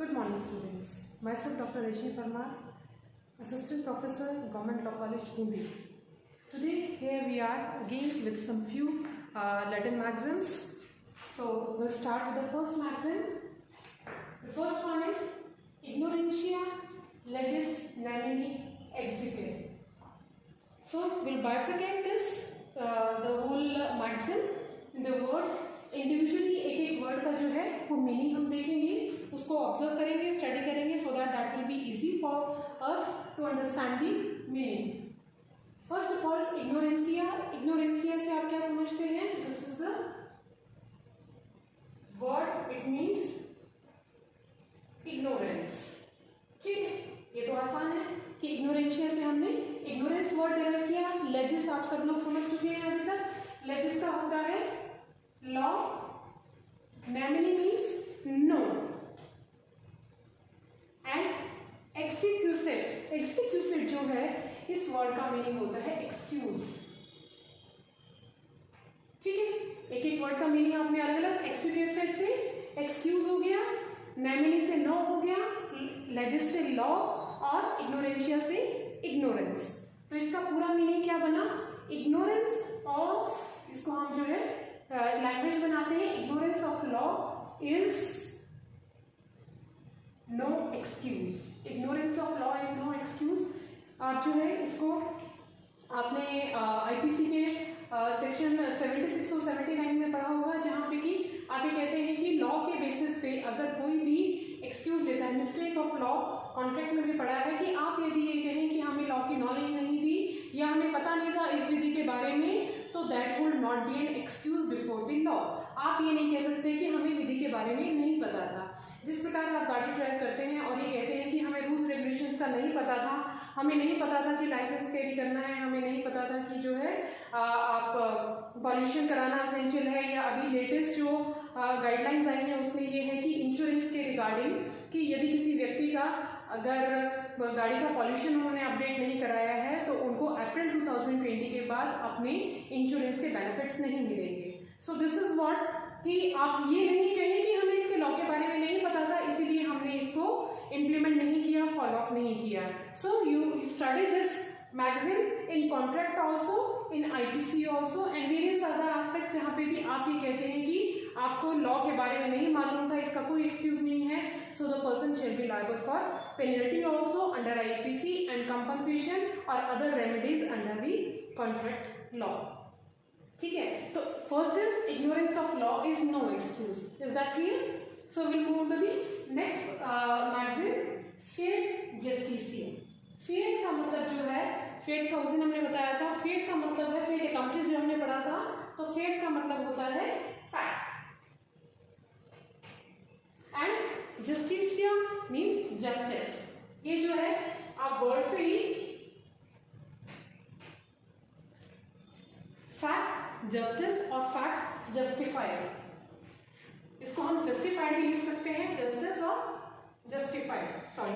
Good morning, students. Myself, Dr. Rajni Parmar, Assistant Professor, Government Law College, Hindi. Today, here we are again with some few Latin maxims. So, we'll start with the first maxim. The first one is ignorantia legis nemini exequis. So, we'll bifurcate this, the whole maxim in the words. Individually एक एक word का जो है वो meaning हम देखेंगे, उसको observe करेंगे, स्टडी करेंगे, so that will be easy for us to understand the meaning. First of all ignorantia. Ignorantia से आप क्या समझते हैं? This is the word, it means ignorance. ठीक है, ये तो आसान है कि इग्नोरेंसिया से हमने इग्नोरेंस वर्ड डेराइव किया. लेजिस आप सब लोग समझ चुके हैं अभी तक. लेजिस का होता है लॉ, नेमिनी मीन्स नो, एंड एक्सिक्यूसेट. एक्सिक्यूसेट जो है इस वर्ड का मीनिंग होता है एक्सक्यूज. ठीक है, एक एक वर्ड का मीनिंग आपने अलग अलग. एक्सिक्यूसेट से एक्सक्यूज हो गया, नेमिनी से नो हो गया, लेजिस से लॉ और इग्नोरेंशिया से इग्नोरेंस. तो इसका पूरा मीनिंग क्या बना? इग्नोरेंस ऑफ, इसको हम जो है लैंग्वेज बनाते हैं, ignorance of law is no excuse. Ignorance of law is no excuse. आप जो है इसको आपने आईपीसी के सेक्शन 76 और 79 में पढ़ा होगा, जहाँ पे कि आप ये कहते हैं कि लॉ के बेसिस पे अगर कोई भी एक्सक्यूज देता है, मिस्टेक ऑफ लॉ, कॉन्ट्रैक्ट में भी पढ़ा है कि आप यदि ये कहें कि हमें लॉ की नॉलेज नहीं थी या हमें पता नहीं था इस विधि के बारे में, तो that would not be an excuse before the law. आप ये नहीं कह सकते कि हमें विधि के बारे में नहीं पता था. जिस प्रकार आप गाड़ी ड्राइव करते हैं और ये कहते हैं कि हमें रूल्स रेगुलेशंस का नहीं पता था, हमें नहीं पता था कि लाइसेंस कैरी करना है, हमें नहीं पता था कि जो है आप पॉल्यूशन कराना असेंशियल है, या अभी लेटेस्ट जो गाइडलाइंस आई हैं उसमें ये है कि इंश्योरेंस के रिगार्डिंग कि यदि किसी व्यक्ति का अगर गाड़ी का पॉल्यूशन उन्होंने अपडेट नहीं कराया है तो उनको अप्रैल 2020 के बाद अपने इंश्योरेंस के बेनिफिट्स नहीं मिलेंगे. सो दिस इज व्हाट, कि आप ये नहीं कहें कि हमें इसके लॉ के बारे में नहीं पता था इसीलिए हमने इसको इम्प्लीमेंट नहीं किया, फॉलो अप नहीं किया. So you study this magazine in contract also, in IPC also and various other aspects, जहाँ पे भी आप ये कहते हैं कि आपको लॉ के बारे में नहीं मालूम था, इसका कोई एक्सक्यूज नहीं है. So the person shall be liable for penalty also under IPC and compensation और other remedies under the contract law. ठीक है, तो first is ignorance of law is no excuse. Is that clear? So will move to the next maxim, fiat justitia. Fiat का मतलब जो है, fate का उस दिन हमने बताया था, फेट का मतलब है, फेट अकम्प्लिश जो हमने पढ़ा था, तो फेट का मतलब होता है फैक्ट, एंड जस्टिसिया मीन्स जस्टिस. ये जो है आप वर्ड से ही फैक्ट जस्टिस और फैक्ट जस्टिफाइड, इसको हम जस्टिफाइड भी लिख सकते हैं, जस्टिस और जस्टिफाइड, सॉरी.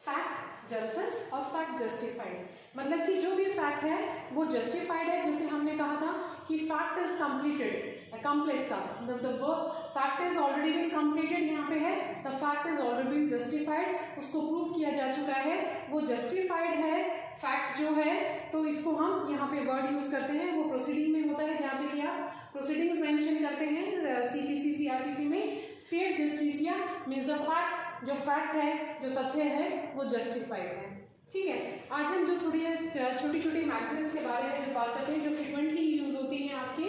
फैक्ट जस्टिस और फैक्ट जस्टिफाइड मतलब कि जो भी फैक्ट है वो जस्टिफाइड है. जैसे हमने कहा था कि फैक्ट इज कंप्लीटेड, अकम्प्लिश था, fact is already been completed, यहाँ पे है the fact is already been justified, उसको प्रूव किया जा चुका है, वो जस्टिफाइड है फैक्ट जो है. तो इसको हम यहाँ पे वर्ड यूज करते हैं, वो प्रोसीडिंग में होता है, जहाँ पे कि आप प्रोसीडिंग्स मेंशन करते हैं सीपीसी सीआरपीसी में. फेट जस्टिसिया मीन्स द फैक्ट, जो फैक्ट है, जो तथ्य है, वो जस्टिफाइड है. ठीक है, आज हम जो छोटी छोटी मैगजीन्स के बारे में जो बात करते हैं, जो फ्रिक्वेंटली यूज होती हैं आपके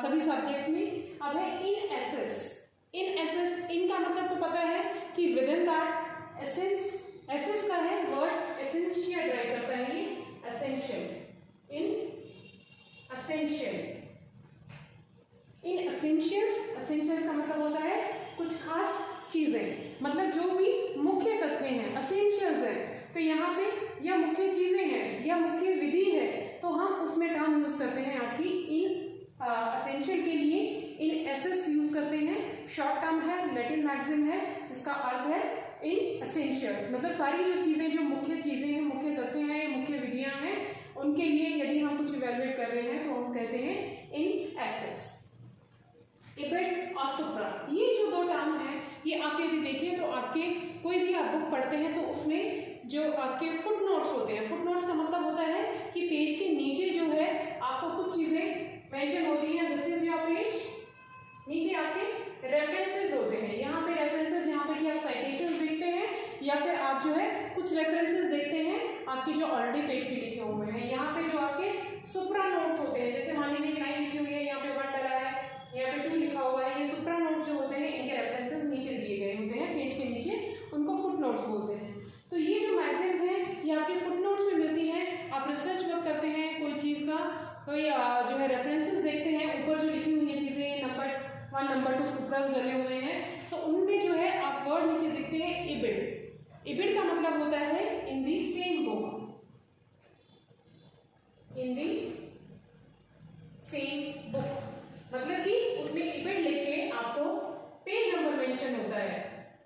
सभी सब्जेक्ट्स में. अब है इन एसेस. इन एसेस, इन का मतलब तो पता है कि with in that essence, essence का है वर्ड एसेंशियल ड्राइव करता है, ये एसेंशियल, इन एसेंशियल, इन एसेंशियल्स. एसेंशियल्स का मतलब होता है कुछ खास चीजें, मतलब जो भी मुख्य तथ्य हैं, एसेंशियल्स हैं. तो यहाँ पे या मुख्य चीजें हैं या मुख्य विधि है, तो हम उसमें टर्म यूज करते हैं आपकी इन एसेंशियल के लिए इन एसेस यूज करते हैं. शॉर्ट टर्म है, लैटिन मैगजीन है, इसका अर्थ है इन एसेंशियल्स, मतलब सारी जो चीजें, जो मुख्य चीजें हैं, मुख्य तथ्य हैं, मुख्य विधियां हैं, उनके लिए यदि हम कुछ इवेलुएट कर रहे हैं तो हम कहते हैं तो उसमें जो आपके फुट नोट्स होते हैं, फुट नोट्स का मतलब होता है कि पेज के नीचे जो है आपको कुछ चीजें मेंशन होती हैं। दिस इज योर पेज, नीचे आपके रेफरेंसेस होते हैं, यहाँ पे रेफरेंसेस जहाँ पे कि आप साइटेशंस देखते हैं या फिर आप जो है कुछ रेफरेंसेस देखते हैं आपके जो ऑलरेडी पेज पे लिखे हुए हैं। यहाँ पे जो आपके सुप्रा नोट्स होते हैं, जैसे मान लीजिए 9 लिखी हुई है, यहाँ पे 1 डला है, यहाँ पे 2 लिखा हुआ है, ये सुप्रा नोट्स जो होते हैं इनके रेफरेंसेस नीचे दिए गए होते हैं पेज के नीचे, उनको फुट नोट्स बोलते हैं। तो ये जो मैगजीन्स हैं ये आपके फुट नोट्स में मिलती हैं। आप रिसर्च वर्क करते हैं कोई चीज़ का, कोई जो है रेफरेंसेस देखते हैं, ऊपर जो लिखी हुई है चीज़ें नंबर 1 नंबर 2 सुप्रास डले हुए हैं, तो उनमें जो है आप वर्ड नीचे देखते हैं इबिड। इबिड का मतलब होता है in the same book, in the same book, मतलब कि उसमें इबिड लिख के आपको पेज नंबर मेंशन होता है,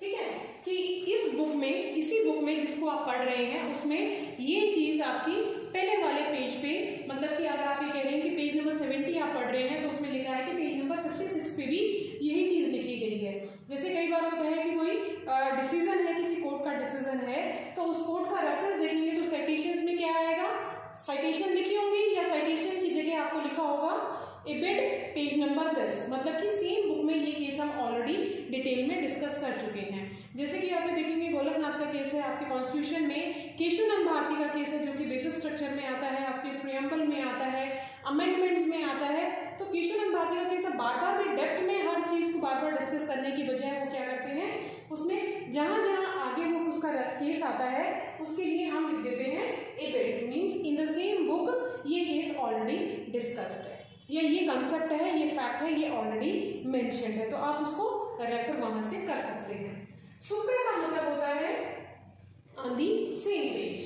ठीक है, कि इस बुक में, इसी बुक में जिसको आप पढ़ रहे हैं उसमें ये चीज आपकी पहले वाले पेज पे, मतलब कि अगर आप ये कह रहे हैं कि पेज नंबर 70 आप पढ़ रहे हैं तो उसमें लिखा है कि पेज नंबर 56 पे भी यही चीज लिखी गई है। जैसे कई बार होता है कि कोई डिसीजन है, किसी कोर्ट का डिसीजन है, तो उस कोर्ट का रेफरेंस देखेंगे तो साइटेशंस में क्या आएगा, साइटेशन लिखी होंगी या साइटेशन की जगह आपको लिखा होगा इबिड पेज नंबर 10, मतलब कि सेम बुक में ये केस हम ऑलरेडी डिटेल में डिस्कस कर चुके हैं। जैसे कि आप देखेंगे गोलकनाथ का केस है, आपके कॉन्स्टिट्यूशन में केशवनंद भारती का केस है जो कि बेसिक स्ट्रक्चर में आता है, आपके प्रियम्बल में आता है, अमेंडमेंट्स में आता है। तो केशवनंद भारती का केस बार बार में डेप्थ में हर चीज को बार बार डिस्कस करने की बजाय वो क्या करते हैं, उसमें जहां जहां आगे वो उसका केस आता है उसके लिए हम लिख देते हैं ibid, means in the same book ये केस ऑलरेडी डिस्कस्ड है, ये कंसेप्ट है, ये फैक्ट है, ये ऑलरेडी मेंशन्ड है, तो आप उसको रेफर वहां से कर सकते हैं। सुप्रा का मतलब होता है on the same page,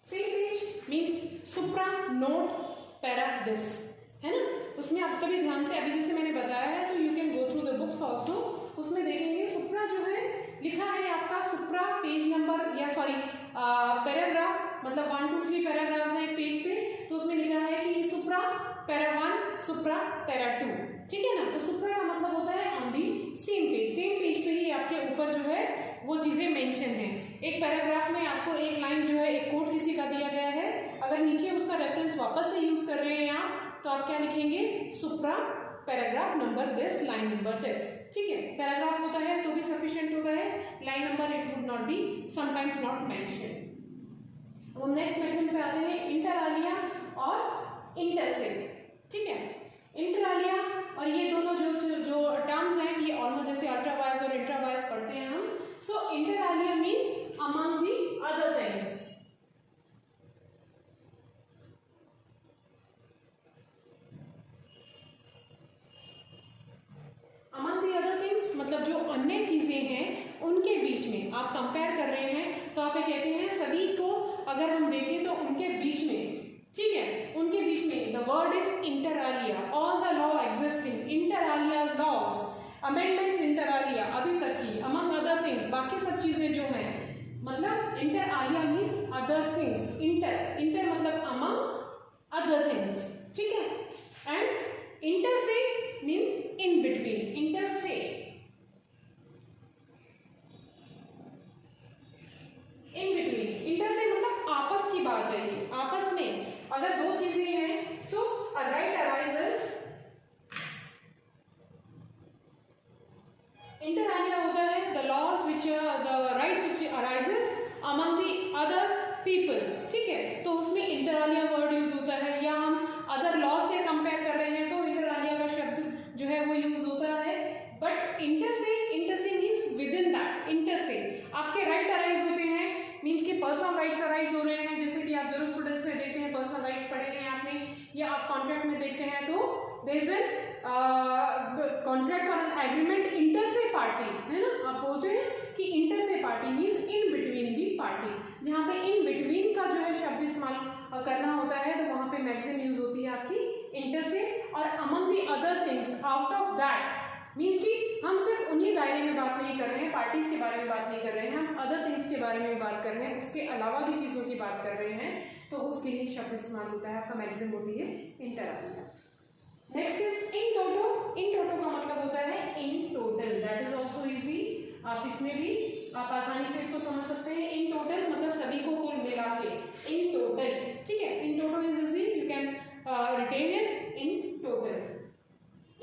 same page means supra note para this, है ना। उसमें आप कभी ध्यान से, अभी जैसे मैंने बताया है तो you can go through the books also, उसमें देखेंगे सुप्रा जो है लिखा है आपका सुप्रा पेज नंबर या सॉरी पैराग्राफ, मतलब 1 2 3 पैराग्राफ्स हैं एक पेज पे, तो उसमें लिखा है कि सुप्रा पैरा 1 सुप्रा पैरा 2, ठीक है ना। तो सुप्रा का मतलब होता है on the same page, same page पे ही आपके ऊपर जो है वो चीजें मेंशन है। एक पैराग्राफ में आपको एक लाइन जो है एक कोट किसी का दिया गया है, अगर नीचे उसका रेफरेंस वापस से यूज कर रहे हैं आप, तो आप क्या लिखेंगे, सुप्रा पैराग्राफ नंबर 10 लाइन नंबर 10, ठीक है। पैराग्राफ होता है तो भी सफिशिएंट होता है, line number it would not be sometimes not mentioned. वो नेक्स्ट मैगजीन पे आते हैं इंटर आलिया और इंटरसे, ठीक है। इंटर आलिया और ये दोनों जो टर्म्स हैं ये ऑलमोस्ट जैसे अल्ट्रा वायर्स और इंट्रा वायर्स पढ़ते हैं हम। So inter alia means among the other things, मतलब जो अन्य चीजें हैं उनके बीच में आप कंपेयर कर रहे हैं, तो आप ये कहते हैं सभी को अगर हम देखें तो उनके बीच में, ठीक है, उनके बीच में the word is inter alia, all the law existing inter alia laws amendments inter alia अभी तक की, अमंग अदर थिंग्स बाकी सब चीजें जो हैं, मतलब inter alia means other things, inter मतलब अमंग अदर थिंग्स, ठीक है। एंड इंटर से मीन इन बिटवीन, इंटर से इन बिटवीन, इंटर से मतलब आपस की बात है, आपस में अगर दो चीजें हैं, so a right arises, inter alia होता है the laws which the rights which arises among the other people, ठीक है। तो उसमें इंटर आलिया वर्ड यूज होता है, या हम अदर लॉ से कंपेयर कर रहे हैं तो इंटर आलिया का शब्द जो है वो यूज होता है। बट इंटर से means with in that, inter से आपके राइट अराइज होते हैं, मीन्स कि पर्सनल राइट्स अराइज हो रहे हैं, जैसे कि आप जूरिस्प्रूडेंस में देखते हैं पर्सनल राइट्स पढ़े हैं आपने, या आप कॉन्ट्रैक्ट में देखते हैं तो देयर इज एन कॉन्ट्रैक्ट और एन एग्रीमेंट इंटर से पार्टी, है ना। आप बोलते हैं कि इंटर से party means in between the party, जहाँ पे इन बिटवीन का जो है शब्द इस्तेमाल करना होता है तो वहाँ पे मैगजीन यूज होती है आपकी इंटर से। और among the other things out of that means कि हम सिर्फ उन्हीं दायरे में बात नहीं कर रहे हैं, पार्टीज के बारे में बात नहीं कर रहे हैं, हम अदर थिंग्स के बारे में बात कर रहे हैं, उसके अलावा भी चीज़ों की बात कर रहे हैं, तो उसके लिए शब्द इस्तेमाल होता है आपका मैगजीन होती है inter alia. Next is in toto. In toto का मतलब होता है in total, that is also easy. आप इसमें भी आप आसानी से इसको समझ सकते हैं। इन टोटल मतलब सभी को कुल मिला के, इन टोटल, ठीक है। In toto is easy, you can written it in total.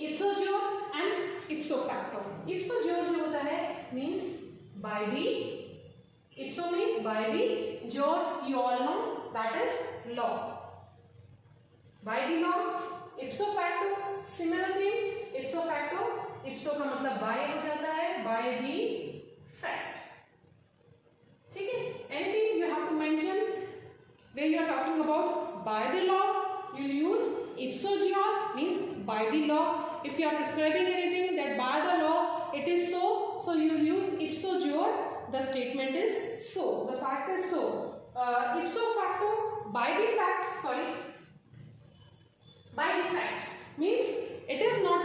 Ipso jure and ipso facto. Ipso jure जो होता है means by the, ipso means by the, jure you all know that is law, by the law. Ipso facto similar thing, ipso facto, ipso का मतलब bye हो जाता है, by the fact, ठीक है। Anything you have to mention where you are talking about by the law, you will use ipso jure, means by the law. If you are prescribing anything that by the law it is so, so you will use ipso jure, the statement is so, the fact is so. Ipso facto, by the fact, sorry, by the fact means it is not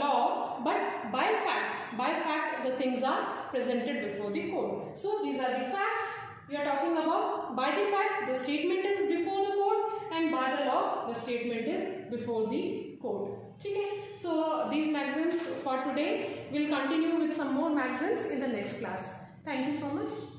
law but by fact. By fact the things are presented before the court. So these are the facts we are talking about. By the fact the statement is before the court, and by the law the statement is before the court, ठीक है। So these maxims for today, will continue with some more maxims in the next class. Thank you so much.